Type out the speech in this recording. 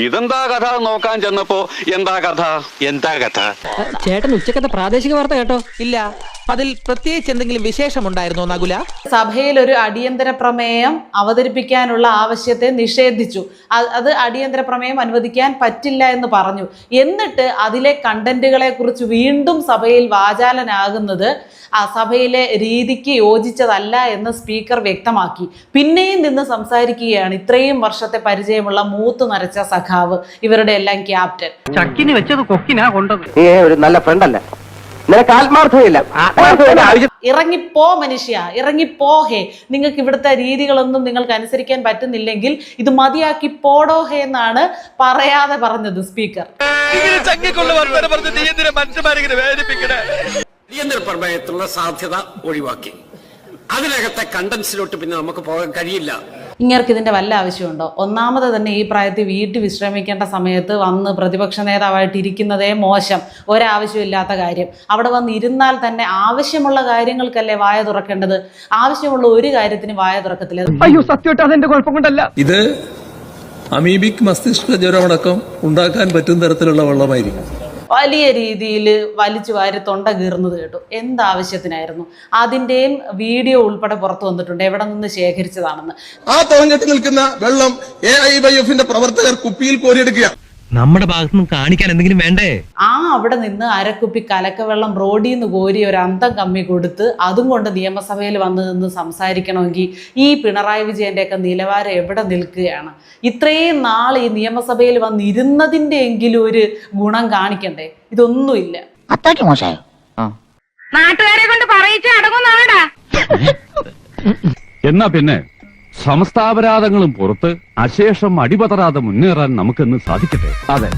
ഇതെന്താ കഥ നോക്കാൻ ചെന്നപ്പോ എന്താ കഥ ചേട്ടൻ ഉച്ചക്കത്തെ പ്രാദേശിക വാർത്ത കേട്ടോ? ഇല്ല. അതിൽ പ്രത്യേകിച്ച് എന്തെങ്കിലും വിശേഷമുണ്ടായിരുന്നോ നകുല? സഭയിൽ ഒരു അടിയന്തര പ്രമേയം അവതരിപ്പിക്കാനുള്ള ആവശ്യത്തെ നിഷേധിച്ചു. അത് അടിയന്തര പ്രമേയം അനുവദിക്കാൻ പറ്റില്ല എന്ന് പറഞ്ഞു. എന്നിട്ട് അതിലെ കണ്ടന്റുകളെ കുറിച്ച് വീണ്ടും സഭയിൽ വാചാലനാകുന്നത് ആ സഭയിലെ രീതിക്ക് യോജിച്ചതല്ല എന്ന് സ്പീക്കർ വ്യക്തമാക്കി. പിന്നെയും നിന്ന് സംസാരിക്കുകയാണ് ഇത്രയും വർഷത്തെ പരിചയമുള്ള മൂത്ത് നരച്ച സഖാവ്, ഇവരുടെ എല്ലാം ക്യാപ്റ്റൻ. ചക്കിന് വെച്ചത് കൊക്കിനാ കൊണ്ടത്. ഒരു നല്ല ഫ്രണ്ടല്ല, നിനക്ക് ആത്മാർത്ഥമില്ല. ഇറങ്ങിപ്പോ മനുഷ്യ, ഇറങ്ങിപ്പോ ഹേ. നിങ്ങൾക്ക് ഇവിടുത്തെ രീതികളൊന്നും നിങ്ങൾക്ക് അനുസരിക്കാൻ പറ്റുന്നില്ലെങ്കിൽ ഇത് മതിയാക്കി പോടോ ഹേ എന്നാണ് പറയാതെ പറഞ്ഞത് സ്പീക്കർ. അടിയന്തര പ്രമേയത്തിലുള്ള സാധ്യത ഒഴിവാക്കി അതിനകത്തെ കണ്ടൻസിലോട്ട് പിന്നെ നമുക്ക് പോകാൻ കഴിയില്ല. ഇങ്ങർക്ക് ഇതിന്റെ വല്ല ആവശ്യമുണ്ടോ? ഒന്നാമത് തന്നെ ഈ പ്രായത്തിൽ വീട്ടിൽ വിശ്രമിക്കേണ്ട സമയത്ത് വന്ന് പ്രതിപക്ഷ നേതാവായിട്ട് ഇരിക്കുന്നതേ മോശം, ഒരാവശ്യമില്ലാത്ത കാര്യം. അവിടെ വന്ന് ഇരുന്നാൽ തന്നെ ആവശ്യമുള്ള കാര്യങ്ങൾക്കല്ലേ വായ തുറക്കേണ്ടത്. ആവശ്യമുള്ള ഒരു കാര്യത്തിന് വായ തുറക്കത്തില്ല. അയ്യോ സത്യമായിട്ട് അതെന്റെ കുഴപ്പം കൊണ്ടല്ല. ഇത് അമീബിക് മസ്തിഷ്ക ജ്വരമടക്കം ഉണ്ടാക്കാൻ പറ്റുന്ന തരത്തിലുള്ള വെള്ളമായിരിക്കും. വലിയ രീതിയിൽ വലിച്ചു വാരി തൊണ്ട കീറുന്നത് കേട്ടു. എന്താവശ്യത്തിനായിരുന്നു? അതിൻ്റെയും വീഡിയോ ഉൾപ്പെടെ പുറത്തു വന്നിട്ടുണ്ട്, എവിടെ നിന്ന് ശേഖരിച്ചതാണെന്ന്. ആ തുറഞ്ഞിട്ട് നിൽക്കുന്ന വെള്ളം AIYF പ്രവർത്തകർ കുപ്പിയിൽ കോരിയെടുക്കുക. നമ്മുടെ ഭാഗത്തു നിന്ന് കാണിക്കാൻ എന്തെങ്കിലും വേണ്ടേ? അവിടെ നിന്ന് അരക്കുപ്പി കലക്കവെള്ളം റോഡിൽ നിന്ന് കോരി ഒരു അന്തം കമ്മി കൊടുത്ത് അതും കൊണ്ട് നിയമസഭയിൽ വന്ന് നിന്ന് സംസാരിക്കണമെങ്കിൽ ഈ പിണറായി വിജയന്റെ ഒക്കെ നിലവാരം എവിടെ നിൽക്കുകയാണ്? ഇത്രയും നാൾ ഈ നിയമസഭയിൽ വന്നിരുന്നതിന്റെ എങ്കിലും ഒരു ഗുണം കാണിക്കണ്ടേ? ഇതൊന്നുമില്ല. അത്രയ്ക്ക് മോശമായോ? നാട്ടുകാരെ കൊണ്ട് പറയിച്ച് അടങ്ങുന്നാടാ. എന്നാ പിന്നെ സമസ്താപരാധങ്ങളും പുറത്ത് അശേഷം അടിപതറാതെ മുന്നേറാൻ നമുക്കെന്ന് സാധിക്കട്ടെ. അതെ.